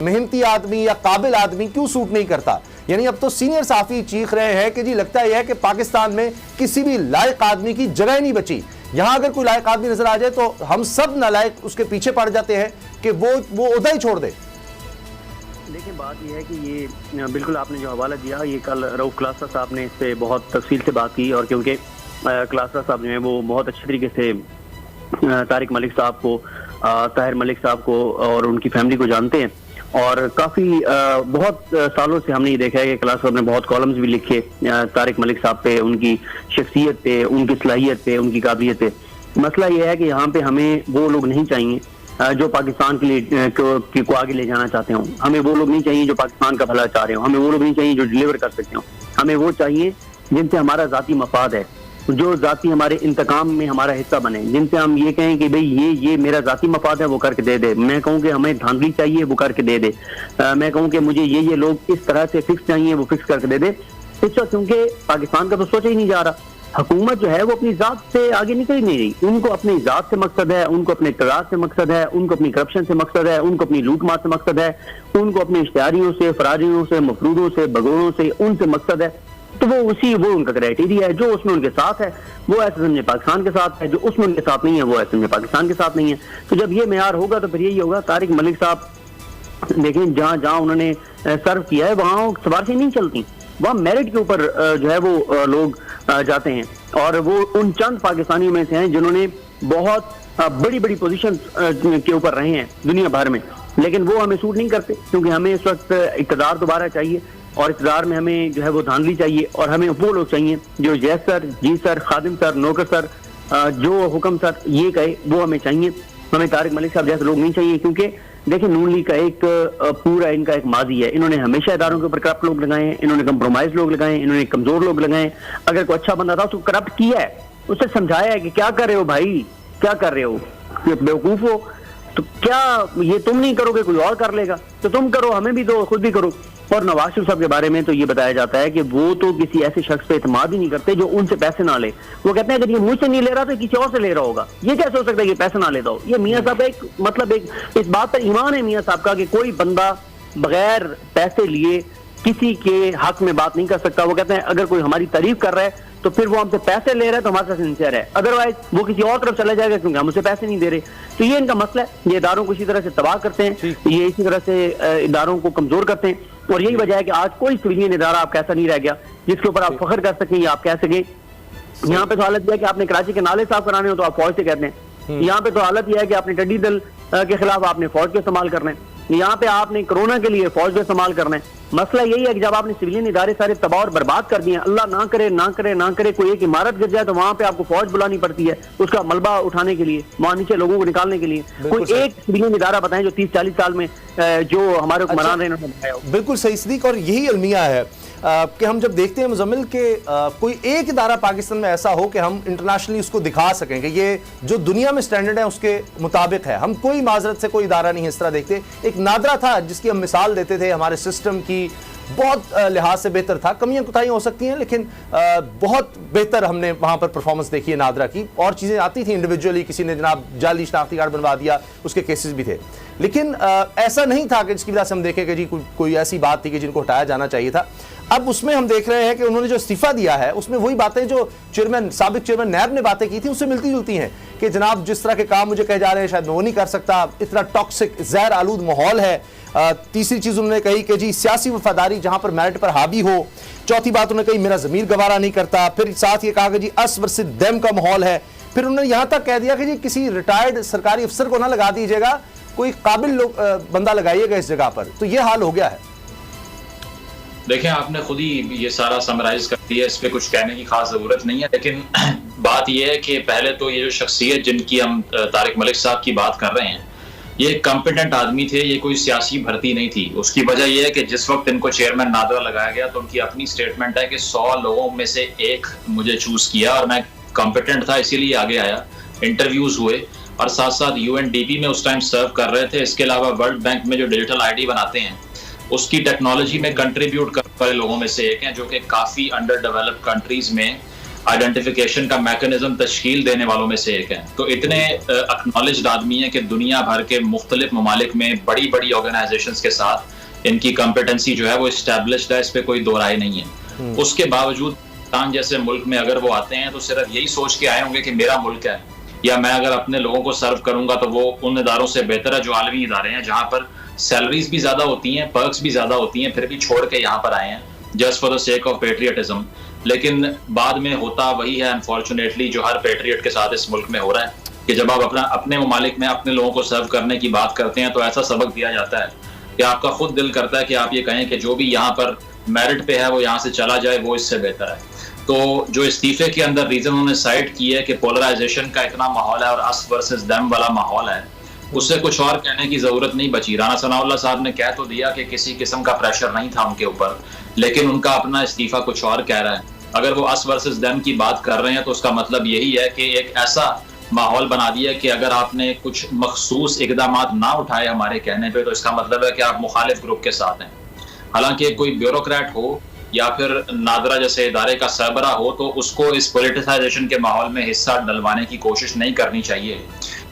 मेहनती आदमी या काबिल आदमी क्यों सूट नहीं करता? यानी अब तो सीनियर साफी चीख रहे हैं कि जी लगता यह है कि पाकिस्तान में किसी भी लायक आदमी की जगह नहीं बची। यहां अगर कोई लायक आदमी नजर आ जाए तो हम सब नालायक उसके पीछे पड़ जाते हैं कि वो उदा ही छोड़ दे। देखिए, बात यह है कि ये बिल्कुल आपने जो हवाला दिया, ये कल रऊफ क्लासा साहब ने इस पर बहुत तफसील से बात की, और क्योंकि क्लासा साहब जो है वो बहुत अच्छे तरीके से तारिक मलिक साहब को, ताहिर मलिक साहब को और उनकी फैमिली को जानते हैं, और काफ़ी बहुत सालों से हमने ये देखा है कि क्लास साहब ने बहुत कॉलम्स भी लिखे तारिक मलिक साहब पे, उनकी शख्सियत पे, उनकी सलाहियत पे, उनकी काबिलियत पे। मसला ये है कि यहाँ पे हमें वो लोग नहीं चाहिए जो पाकिस्तान के लिए को आगे ले जाना चाहते हो। हमें वो लोग नहीं चाहिए जो पाकिस्तान का भला चाह रहे हो। हमें वो लोग नहीं चाहिए जो डिलीवर कर सकते हो। हमें वो चाहिए जिनसे हमारा ज़ाती मफाद है, जो ज़ाती हमारे इंतकाम में हमारा हिस्सा बने, जिनसे हम ये कहें कि भाई ये मेरा ज़ाती मफाद है, वो करके दे दे। मैं कहूँ कि हमें धांधली चाहिए, वो करके दे दे। मैं कहूँ कि मुझे ये लोग इस तरह से फिक्स चाहिए, वो फिक्स करके दे दे। इस वक्त क्योंकि पाकिस्तान का तो सोचा ही नहीं जा रहा। हुकूमत जो है वो अपनी ज़ात से आगे निकल ही नहीं रही। उनको अपनी ज़ात से मकसद है, उनको अपने इक़्तिदार से मकसद है, उनको अपनी करप्शन से मकसद है, उनको अपनी लूट मार से मकसद है, उनको अपने इश्तिहारियों से, फरारियों से, मफरूदों से, भगोड़ों से, उनसे मकसद है। तो वो उनका क्राइटेरिया है। जो उसमें उनके साथ है वो ऐसे समझे पाकिस्तान के साथ है, जो उसमें उनके साथ नहीं है वो ऐसे समझे पाकिस्तान के साथ नहीं है। तो जब ये मेयार होगा तो फिर यही होगा। तारिक मलिक साहब देखें, जहाँ उन्होंने सर्व किया है वहाँ सिफारिशें नहीं चलती, वहाँ मेरिट के ऊपर जो है वो लोग जाते हैं, और वो उन चंद पाकिस्तानियों में से हैं जिन्होंने बहुत बड़ी बड़ी पोजीशन के ऊपर रहे हैं दुनिया भर में, लेकिन वो हमें सूट नहीं करते, क्योंकि हमें इस वक्त इक़्तिदार दोबारा चाहिए, और इक़्तिदार में हमें जो है वो धांधली चाहिए, और हमें वो लोग चाहिए जो यस सर, जी सर, खादिम सर, नौकर सर, जो हुक्म सर ये कहे वो हमें चाहिए। हमें तारिक मलिक साहब जैसे लोग नहीं चाहिए, क्योंकि देखिए नून लीग का एक पूरा इनका एक माजी है। इन्होंने हमेशा इदारों के ऊपर करप्ट लोग लगाए हैं, इन्होंने कंप्रोमाइज लोग लगाए हैं, इन्होंने कमजोर लोग लगाए हैं। अगर कोई अच्छा बंदा था उसको करप्ट किया है, उससे समझाया है कि क्या कर रहे हो भाई, क्या कर रहे हो, बेवकूफ हो, तो क्या ये तुम नहीं करोगे कोई और कर लेगा, तो तुम करो, हमें भी दो, खुद भी करो। और नवाज शरीफ साहब के बारे में तो ये बताया जाता है कि वो तो किसी ऐसे शख्स पे इत्मीनाद ही नहीं करते जो उनसे पैसे ना ले। वो कहते हैं अगर ये मुझसे नहीं ले रहा तो किसी और से ले रहा होगा। ये कैसे हो सकता है कि पैसे ना लेता हो? ये मियां साहब एक मतलब एक इस बात पर ईमान है मियां साहब का कि कोई बंदा बगैर पैसे लिए किसी के हक में बात नहीं कर सकता। वो कहते हैं अगर कोई हमारी तारीफ कर रहा है तो फिर वो हमसे पैसे ले रहा है तो हमारे साथ सिंसियर है, अदरवाइज वो किसी और तरफ चला जाएगा क्योंकि हम उसे पैसे नहीं दे रहे। तो ये इनका मसला है। ये इदारों को इसी तरह से तबाह करते हैं, ये इसी तरह से इदारों को कमजोर करते हैं, और यही वजह है कि आज कोई सिविलियन इदारा आपका ऐसा नहीं रह गया जिसके ऊपर आप फख्र कर सकें या आप कह सकें। यहाँ पे तो हालत यह है कि आपने कराची के नाले साफ कराने हो तो आप फौज से कहते हैं। यहाँ पे तो हालत यह है कि आपने टिड्डी दल के खिलाफ आपने फौज को इस्तेमाल करना है। यहाँ पे आपने कोरोना के लिए फौज को इस्तेमाल करना है। मसला यही है कि जब आपने सिविलियन इदारे सारे तबाह और बर्बाद कर दिए, अल्लाह ना करे ना करे ना करे कोई एक इमारत गिर जाए तो वहां पे आपको फौज बुलानी पड़ती है उसका मलबा उठाने के लिए, वहां नीचे लोगों को निकालने के लिए। कोई एक सिविलियन इदारा बताएं जो 30-40 साल में जो हमारे हुक्मरान रहे। बिल्कुल सही सदीक, और यही अलमिया है कि हम जब देखते हैं मुजम्मिल के कोई एक इदारा पाकिस्तान में ऐसा हो कि हम इंटरनेशनली उसको दिखा सकें कि ये जो दुनिया में स्टैंडर्ड है उसके मुताबिक है। हम कोई माजरत से कोई इदारा नहीं इस तरह देखते। एक नादरा था जिसकी हम मिसाल देते थे, हमारे सिस्टम की बहुत लिहाज से बेहतर था, कमियां कुताहियां हो सकती हैं लेकिन बहुत बेहतर हमने वहां पर परफॉर्मेंस देखी है नादरा की। और चीज़ें आती थी इंडिविजुअली, किसी ने जनाब जाली शनाख्ती कार्ड बनवा दिया, उसके केसेस भी थे, लेकिन ऐसा नहीं था कि जिसकी वजह से हम देखें कि जी कोई ऐसी बात थी कि जिनको हटाया जाना चाहिए था। अब उसमें हम देख रहे हैं कि उन्होंने जो इस्तीफा दिया है उसमें वही बातें जो साबिक चेयरमैन नैब ने बातें की थी उससे मिलती जुलती हैं कि जनाब जिस तरह के काम मुझे कहे जा रहे हैं शायद मैं वो नहीं कर सकता, इतना टॉक्सिक जहर आलूद माहौल है। तीसरी चीज उन्होंने कही कि जी सियासी वफादारी जहां पर मेरिट पर हावी हो। चौथी बात उन्होंने कही मेरा ज़मीर गवारा नहीं करता। फिर साथ ये कहा कि जी अस वर्सेस देम का माहौल है। फिर उन्होंने यहां तक कह दिया कि जी किसी रिटायर्ड सरकारी अफसर को ना लगा दीजिएगा, कोई काबिल बंदा लगाइएगा इस जगह पर। तो ये हाल हो गया है। देखें, आपने खुद ही ये सारा समराइज कर दिया, इस पर कुछ कहने की खास ज़रूरत नहीं है। लेकिन बात यह है कि पहले तो ये जो शख्सियत जिनकी हम तारिक मलिक साहब की बात कर रहे हैं, ये कॉम्पिटेंट आदमी थे, ये कोई सियासी भर्ती नहीं थी। उसकी वजह यह है कि जिस वक्त इनको चेयरमैन नादरा लगाया गया तो उनकी अपनी स्टेटमेंट है कि 100 लोगों में से एक मुझे चूज किया और मैं कॉम्पिटेंट था इसीलिए आगे आया। इंटरव्यूज हुए और साथ साथ UNDP में उस टाइम सर्व कर रहे थे। इसके अलावा वर्ल्ड बैंक में जो डिजिटल ID बनाते हैं उसकी टेक्नोलॉजी में कंट्रीब्यूट करने वाले लोगों में से एक हैं, जो कि काफ़ी अंडर डेवलप्ड कंट्रीज़ में आइडेंटिफिकेशन का मैकेनिज्म तश्कील देने वालों में से एक हैं। तो इतने एक्नॉलेज्ड आदमी हैं कि दुनिया भर के मुख्तलिफ ममालिक में बड़ी बड़ी ऑर्गेनाइजेशंस के साथ इनकी कॉम्पिटेंसी जो है वो इस्टेब्लिश्ड है, इस पर कोई दो राय नहीं है। उसके बावजूद पाकिस्तान जैसे मुल्क में अगर वो आते हैं तो सिर्फ यही सोच के आए होंगे कि मेरा मुल्क है, या मैं अगर अपने लोगों को सर्व करूंगा तो वो उन इदारों से बेहतर है जो आलमी इदारे हैं, जहां पर सैलरीज भी ज्यादा होती हैं, पर्क्स भी ज्यादा होती हैं, फिर भी छोड़ के यहाँ पर आए हैं just for the sake of patriotism. लेकिन बाद में होता वही है अनफॉर्चुनेटली जो हर पेट्रियट के साथ इस मुल्क में हो रहा है कि जब आप अपने ममालिक में अपने लोगों को सर्व करने की बात करते हैं तो ऐसा सबक दिया जाता है कि आपका खुद दिल करता है कि आप ये कहें कि जो भी यहाँ पर मेरिट पे है वो यहाँ से चला जाए, वो इससे बेहतर है। तो जो इस्तीफे के अंदर रीजन उन्होंने साइड की है कि पोलराइजेशन का इतना माहौल है और अस वर्सेस देम वाला माहौल है, उससे कुछ और कहने की जरूरत नहीं बची। राना सनाउल्लाह साहब ने कह तो दिया कि किसी किस्म का प्रेशर नहीं था उनके ऊपर, लेकिन उनका अपना इस्तीफा कुछ और कह रहा है। अगर वो अस वर्सेस देम की बात कर रहे हैं तो उसका मतलब यही है कि एक ऐसा माहौल बना दिया कि अगर आपने कुछ मखसूस इकदामात ना उठाए हमारे कहने पे तो इसका मतलब है कि आप मुखालिफ ग्रुप के साथ हैं। हालांकि कोई ब्यूरोक्रेट हो या फिर नादरा जैसे इदारे का सरबरा हो तो उसको इस पॉलिटिसाइजेशन के माहौल में हिस्सा डलवाने की कोशिश नहीं करनी चाहिए।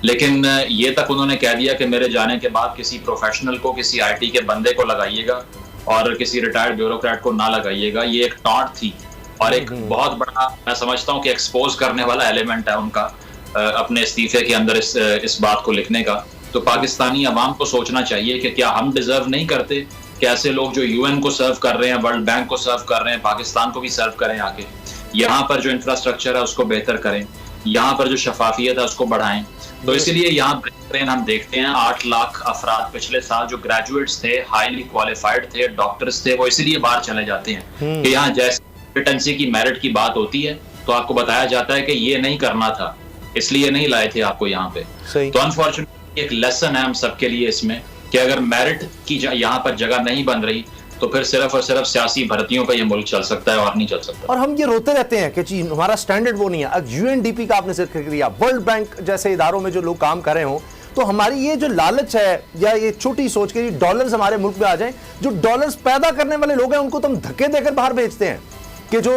लेकिन ये तक उन्होंने कह दिया कि मेरे जाने के बाद किसी प्रोफेशनल को, किसी IT के बंदे को लगाइएगा और किसी रिटायर्ड ब्यूरोक्रेट को ना लगाइएगा। ये एक टॉन्ट थी और एक बहुत बड़ा, मैं समझता हूँ कि एक्सपोज करने वाला एलिमेंट है उनका अपने इस्तीफे के अंदर इस बात को लिखने का। तो पाकिस्तानी अवाम को सोचना चाहिए कि क्या हम डिजर्व नहीं करते कि ऐसे लोग जो UN को सर्व कर रहे हैं, वर्ल्ड बैंक को सर्व कर रहे हैं, पाकिस्तान को भी सर्व करें आके, यहाँ पर जो इंफ्रास्ट्रक्चर है उसको बेहतर करें, यहाँ पर जो शफाफियत है उसको बढ़ाएं। तो इसीलिए यहाँ ट्रेन हम देखते हैं 8 लाख अफराद पिछले साल जो ग्रेजुएट्स थे, हाईली क्वालिफाइड थे, डॉक्टर्स थे, वो इसलिए बाहर चले जाते हैं कि यहाँ जैसे कॉम्पिटेंसी की मेरिट की बात होती है तो आपको बताया जाता है कि ये नहीं करना था, इसलिए नहीं लाए थे आपको यहाँ पे। तो अनफॉर्चुनेटली एक लेसन है हम सबके लिए इसमें कि अगर मेरिट की यहाँ पर जगह नहीं बन रही तो फिर सिर्फ और सिर्फ सियासी भर्तियों पर यह मुल्क चल सकता है और नहीं चल सकता। और हम ये रोते रहते हैं कि जी हमारा स्टैंडर्ड वो नहीं है। अब UNDP का आपने जिक्र किया, वर्ल्ड बैंक जैसे इदारों में जो लोग काम कर रहे हो, तो हमारी ये जो लालच है या ये छोटी सोच के डॉलर्स हमारे मुल्क में आ जाएं, जो डॉलर्स पैदा करने वाले लोग हैं उनको तो हम धक्के देकर बाहर भेजते हैं कि जो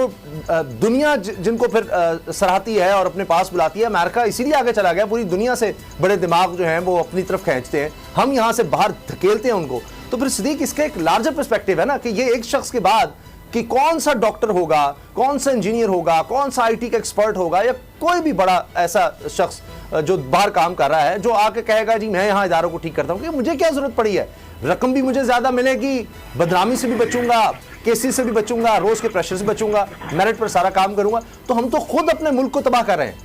दुनिया जिनको फिर सराहती है और अपने पास बुलाती है। अमेरिका इसीलिए आगे चला गया, पूरी दुनिया से बड़े दिमाग जो हैं वो अपनी तरफ खींचते हैं, हम यहाँ से बाहर धकेलते हैं उनको। तो फिर सिद्दीक इसका एक लार्जर पर्सपेक्टिव है ना कि ये एक शख्स के बाद कि कौन सा डॉक्टर होगा, कौन सा इंजीनियर होगा, कौन सा IT का एक्सपर्ट होगा या कोई भी बड़ा ऐसा शख्स जो बाहर काम कर रहा है जो आके कहेगा जी मैं यहाँ इदारों को ठीक करता हूँ कि मुझे क्या जरूरत पड़ी है, रकम भी मुझे ज्यादा मिलेगी, बदनामी से भी बचूंगा, केसेस से भी बचूंगा, रोज के प्रेशर से बचूंगा, मेरिट पर सारा काम करूंगा। तो हम तो खुद अपने मुल्क को तबाह कर रहे हैं।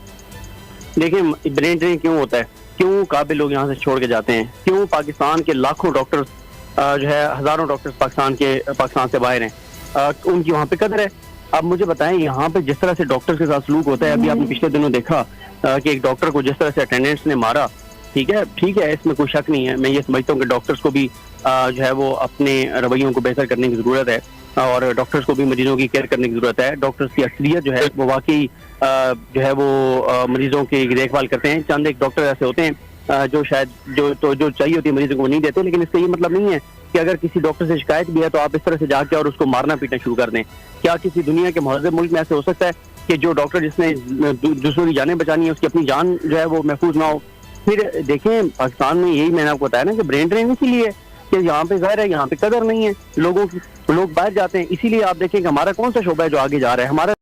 देखिए ब्रेन ड्रेन क्यों होता है, क्यों काबिल लोग यहाँ से छोड़ के जाते हैं, क्यों पाकिस्तान के लाखों डॉक्टर्स जो है हजारों डॉक्टर्स पाकिस्तान से बाहर हैं, उनकी वहाँ पे कदर है। अब मुझे बताएं यहाँ पे जिस तरह से डॉक्टर्स के साथ सलूक होता है, अभी आपने पिछले दिनों देखा कि एक डॉक्टर को जिस तरह से अटेंडेंट्स ने मारा, ठीक है इसमें कोई शक नहीं है। मैं ये समझता हूँ कि डॉक्टर्स को भी जो है वो अपने रवैयों को बेहतर करने की जरूरत है और डॉक्टर्स को भी मरीजों की केयर करने की जरूरत है। डॉक्टर्स की असलियत जो है वो वाकई जो है वो मरीजों की देखभाल करते हैं। चंद एक डॉक्टर ऐसे होते हैं जो शायद जो चाहिए होती है मरीजों को वो नहीं देते, लेकिन इसका ये मतलब नहीं है कि अगर किसी डॉक्टर से शिकायत भी है तो आप इस तरह से जाके और उसको मारना पीटना शुरू कर दें। क्या किसी दुनिया के महज़ब मुल्क में ऐसे हो सकता है कि जो डॉक्टर जिसने दूसरों की जानें बचानी है उसकी अपनी जान जो है वो महफूज ना हो? फिर देखें पाकिस्तान में यही मैंने आपको बताया ना कि ब्रेन ड्रेन इसीलिए कि यहाँ पे जाहिर है यहाँ पे कदर नहीं है लोगों की, लोग बाहर जाते हैं। इसीलिए आप देखें कि हमारा कौन सा शोबा है जो आगे जा रहा है, हमारा